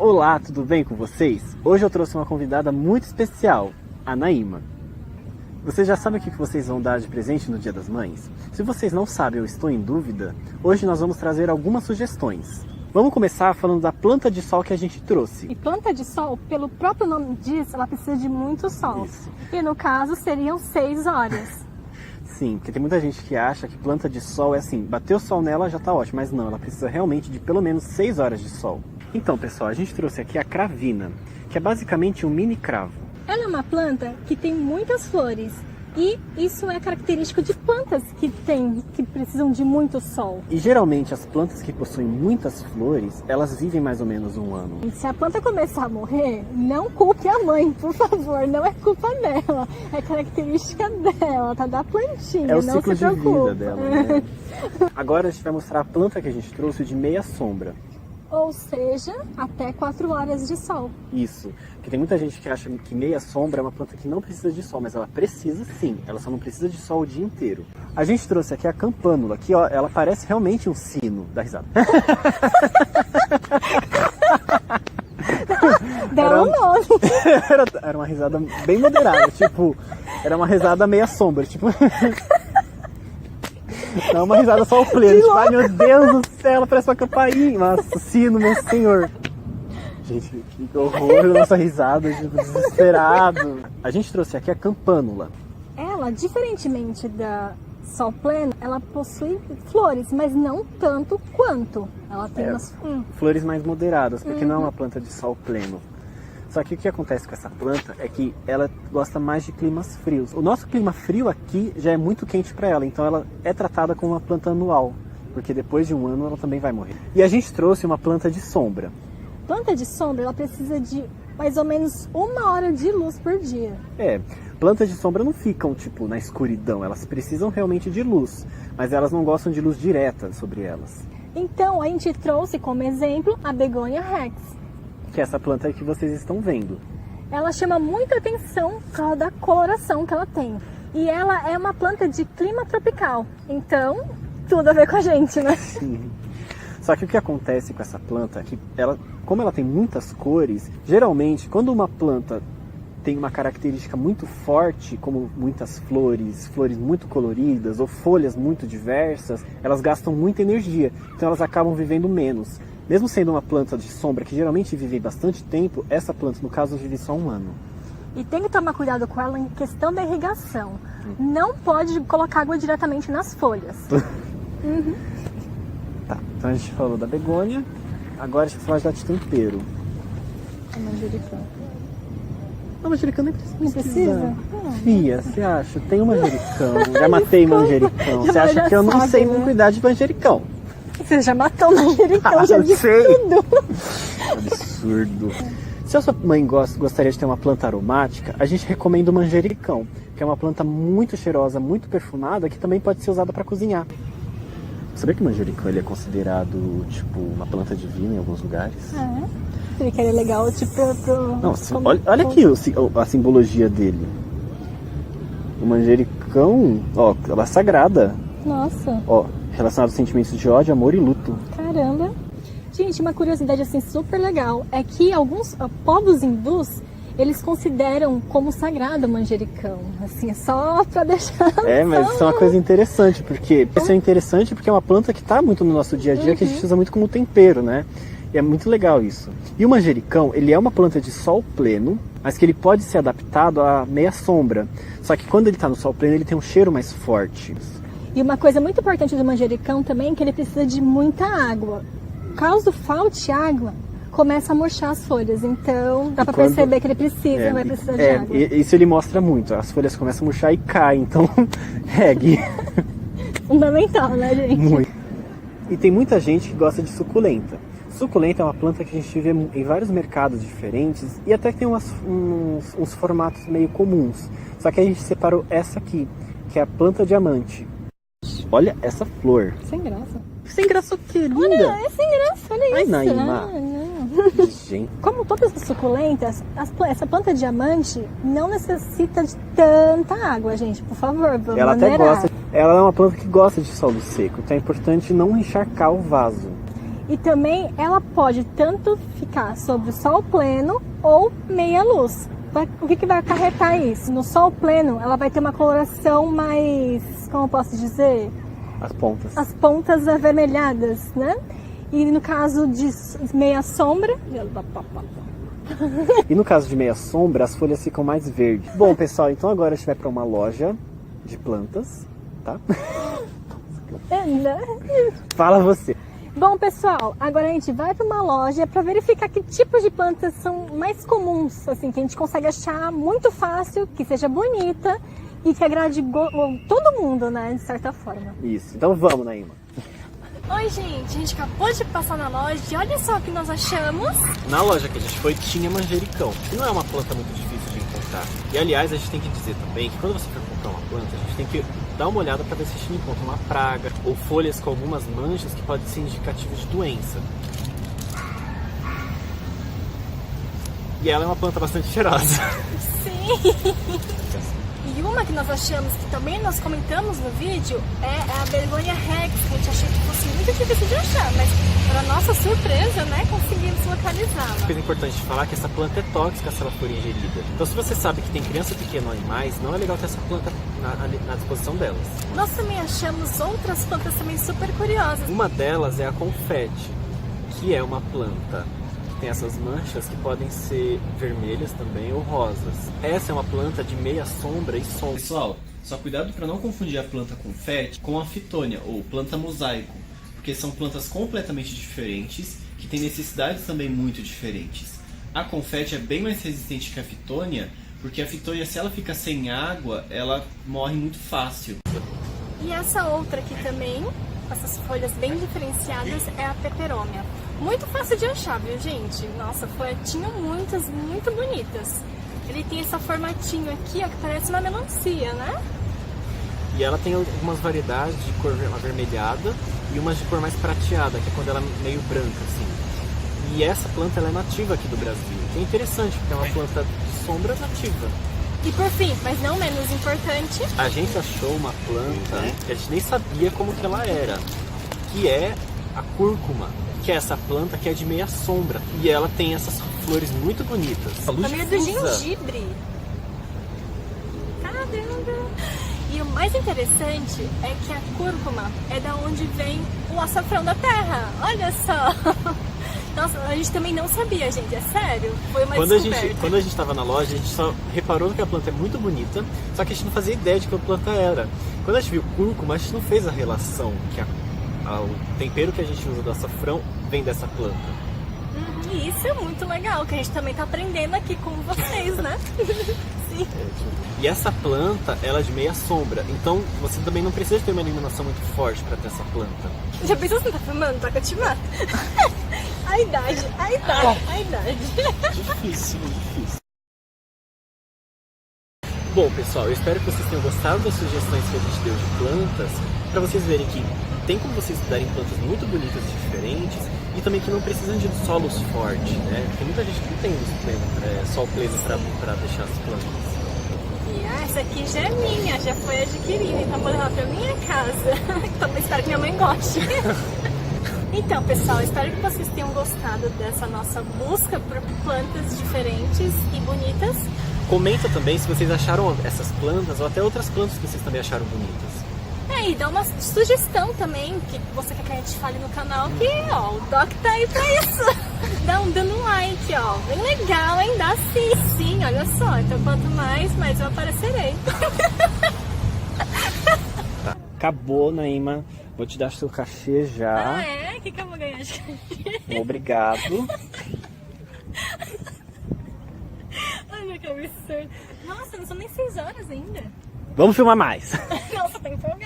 Olá, tudo bem com vocês? Hoje eu trouxe uma convidada muito especial, a Naima. Vocês já sabem o que vocês vão dar de presente no Dia das Mães? Se vocês não sabem ou estão em dúvida, hoje nós vamos trazer algumas sugestões. Vamos começar falando da planta de sol que a gente trouxe. E planta de sol, pelo próprio nome diz, ela precisa de muito sol. Isso. E no caso seriam 6 horas. Sim, porque tem muita gente que acha que planta de sol é assim, bater o sol nela já tá ótimo, mas não, ela precisa realmente de pelo menos 6 horas de sol. Então pessoal, a gente trouxe aqui a cravina, que é basicamente um mini cravo. Ela é uma planta que tem muitas flores. E isso é característico de plantas que precisam de muito sol. E geralmente as plantas que possuem muitas flores, elas vivem mais ou menos um ano. E se a planta começar a morrer, não culpe a mãe, por favor, não é culpa dela, é característica dela, tá? Da plantinha, É o não ciclo se de preocupa. vida dela, né? Agora a gente vai mostrar a planta que a gente trouxe de meia sombra. Ou seja, até 4 horas de sol. Isso, porque tem muita gente que acha que meia sombra é uma planta que não precisa de sol, mas ela precisa sim, ela só não precisa de sol o dia inteiro. A gente trouxe aqui a campânula, que ó, ela parece realmente um sino, dá risada. Dá um nome. Era uma risada bem moderada, tipo, era uma risada meia sombra, tipo... Não, uma risada só o pleno, tipo, ai meu Deus do céu, ela parece uma campainha. Nossa, sino, meu senhor. Gente, que horror, nossa risada, tipo, desesperado. A gente trouxe aqui a campânula. Ela, diferentemente da sol pleno, ela possui flores, mas não tanto quanto. Ela tem umas... Flores mais moderadas, porque não é uma planta de sol pleno. Só que o que acontece com essa planta é que ela gosta mais de climas frios. O nosso clima frio aqui já é muito quente para ela, então ela é tratada como uma planta anual, porque depois de um ano ela também vai morrer. E a gente trouxe uma planta de sombra. Planta de sombra, ela precisa de mais ou menos 1 hora de luz por dia. Plantas de sombra não ficam, tipo, na escuridão, elas precisam realmente de luz, mas elas não gostam de luz direta sobre elas. Então, a gente trouxe como exemplo a Begonia rex. Que é essa planta aí que vocês estão vendo. Ela chama muita atenção por causa da coloração que ela tem. E ela é uma planta de clima tropical. Então, tudo a ver com a gente, né? Sim. Só que o que acontece com essa planta é que ela, como ela tem muitas cores, geralmente quando uma planta tem uma característica muito forte, como muitas flores, flores muito coloridas ou folhas muito diversas, elas gastam muita energia. Então elas acabam vivendo menos. Mesmo sendo uma planta de sombra que geralmente vive bastante tempo, essa planta, no caso, vive só 1 ano. E tem que tomar cuidado com ela em questão da irrigação. Não pode colocar água diretamente nas folhas. Tá, então a gente falou da begônia, agora a gente vai falar de tempero. A manjericão. Não, manjericão nem Não precisa? Fia, você acha? Tem um manjericão, já matei manjericão. Você acha que eu não sei né? cuidar de manjericão? Você já matou o manjericão, já disse tudo. Absurdo. Se a sua mãe gostaria de ter uma planta aromática, a gente recomenda o manjericão, que é uma planta muito cheirosa, muito perfumada, que também pode ser usada para cozinhar. Sabia que o manjericão ele é considerado tipo uma planta divina em alguns lugares? Ele que é legal, tipo, pro... Não, olha aqui a simbologia dele. O manjericão, ó, ela é sagrada. Nossa. Ó, relacionado aos sentimentos de ódio, amor e luto. Caramba. Gente, uma curiosidade assim super legal é que alguns povos hindus, eles consideram como sagrado o manjericão. Assim, é só pra deixar... Mas isso é uma coisa interessante, porque isso é interessante porque é uma planta que tá muito no nosso dia a dia, que a gente usa muito como tempero, né? E é muito legal isso. E o manjericão, ele é uma planta de sol pleno, mas que ele pode ser adaptado a meia sombra. Só que quando ele tá no sol pleno, ele tem um cheiro mais forte. E uma coisa muito importante do manjericão também é que ele precisa de muita água. Caso falte água, começa a murchar as folhas. Então, dá pra perceber que ele precisa, vai precisar de água. Isso ele mostra muito. As folhas começam a murchar e caem, então regue. Fundamental, né, gente? Muito. E tem muita gente que gosta de suculenta. Suculenta é uma planta que a gente vê em vários mercados diferentes e até que tem uns formatos meio comuns. Só que a gente separou essa aqui, que é a planta diamante. Olha essa flor. Sem graça. Sem graça o quê? Linda! Olha, é sem graça, olha Ai, isso. Naima. Não. Gente. Como todas as suculentas, essa planta diamante não necessita de tanta água, gente. Por favor, vamos Ela até maneirar. gosta. Ela é uma planta que gosta de solo seco, então é importante não encharcar o vaso. E também ela pode tanto ficar sobre o sol pleno ou meia luz. O que vai acarretar isso? No sol pleno, ela vai ter uma coloração mais, como eu posso dizer? As pontas avermelhadas, né? E no caso de meia sombra... E no caso de meia sombra, as folhas ficam mais verdes. Bom, pessoal, então agora a gente vai para uma loja de plantas, tá? Fala você. Bom, pessoal, agora a gente vai para uma loja para verificar que tipos de plantas são mais comuns, assim, que a gente consegue achar muito fácil, que seja bonita e que agrade todo mundo, né, de certa forma. Isso, então vamos, Naima. Oi, gente, a gente acabou de passar na loja e olha só o que nós achamos. Na loja que a gente foi tinha manjericão, que não é uma planta muito difícil de encontrar. E aliás, a gente tem que dizer também que quando você for comprar uma planta, a gente tem que dar uma olhada para ver se a gente encontra uma praga ou folhas com algumas manchas que podem ser indicativas de doença. E ela é uma planta bastante cheirosa. Sim! E uma que nós achamos, que também nós comentamos no vídeo, é a Begonia rex, que a gente achou que fosse muito difícil de achar, mas para nossa surpresa, né, conseguimos localizá-la. Uma coisa importante de falar é que essa planta é tóxica se ela for ingerida. Então se você sabe que tem criança pequena ou animais, não é legal ter essa planta na disposição delas. Nós também achamos outras plantas também super curiosas. Uma delas é a confete, que é uma planta tem essas manchas que podem ser vermelhas também ou rosas. Essa é uma planta de meia sombra e sombra. Pessoal, só cuidado para não confundir a planta confete com a fitônia ou planta mosaico, porque são plantas completamente diferentes que têm necessidades também muito diferentes. A confete é bem mais resistente que a fitônia, porque a fitônia, se ela fica sem água, ela morre muito fácil. E essa outra aqui também, com essas folhas bem diferenciadas, é a peperômia. Muito fácil de achar, viu, gente? Nossa, tinham muitas, muito bonitas. Ele tem esse formatinho aqui, ó, que parece uma melancia, né? E ela tem algumas variedades de cor avermelhada e umas de cor mais prateada, que é quando ela é meio branca, assim. E essa planta ela é nativa aqui do Brasil, que é interessante, porque é uma planta de sombra nativa. E por fim, mas não menos importante, a gente achou uma planta que a gente nem sabia como que ela era, que é a cúrcuma, que é essa planta que é de meia sombra. E ela tem essas flores muito bonitas. Família do gengibre. Caramba! E o mais interessante é que a cúrcuma é da onde vem o açafrão da terra. Olha só! Nossa, a gente também não sabia, gente, é sério. Foi uma descoberta. Quando a gente estava na loja, a gente só reparou que a planta é muito bonita, só que a gente não fazia ideia de que a planta era. Quando a gente viu cúrcuma, a gente não fez a relação que o tempero que a gente usa do açafrão vem dessa planta. E isso é muito legal, que a gente também está aprendendo aqui com vocês, né? Sim. E essa planta, ela é de meia sombra, então você também não precisa ter uma iluminação muito forte para ter essa planta. Já pensou se não tá filmando? Tá que eu te mato. A idade. Difícil. Bom, pessoal, eu espero que vocês tenham gostado das sugestões que a gente deu de plantas, para vocês verem que tem como vocês estudarem plantas muito bonitas e diferentes, e também que não precisam de solos fortes, né? Porque muita gente não tem sol pleno para deixar as plantas. E essa aqui já é minha, já foi adquirida, então vou levar para minha casa. Então espero que minha mãe goste. Então, pessoal, espero que vocês tenham gostado dessa nossa busca por plantas diferentes e bonitas. Comenta também se vocês acharam essas plantas ou até outras plantas que vocês também acharam bonitas. E dá uma sugestão também, que você quer que a gente fale no canal, que ó, o Doc tá aí pra isso. Dando um like, ó. Bem legal, hein? Dá sim, olha só. Então quanto mais eu aparecerei. Tá. Acabou, Naima. Vou te dar seu cachê já. Ah, é? O que eu vou ganhar de cachê? Obrigado. Olha que absurdo. Nossa, não são nem 6 horas ainda. Vamos filmar mais. Nossa, tá empolgado.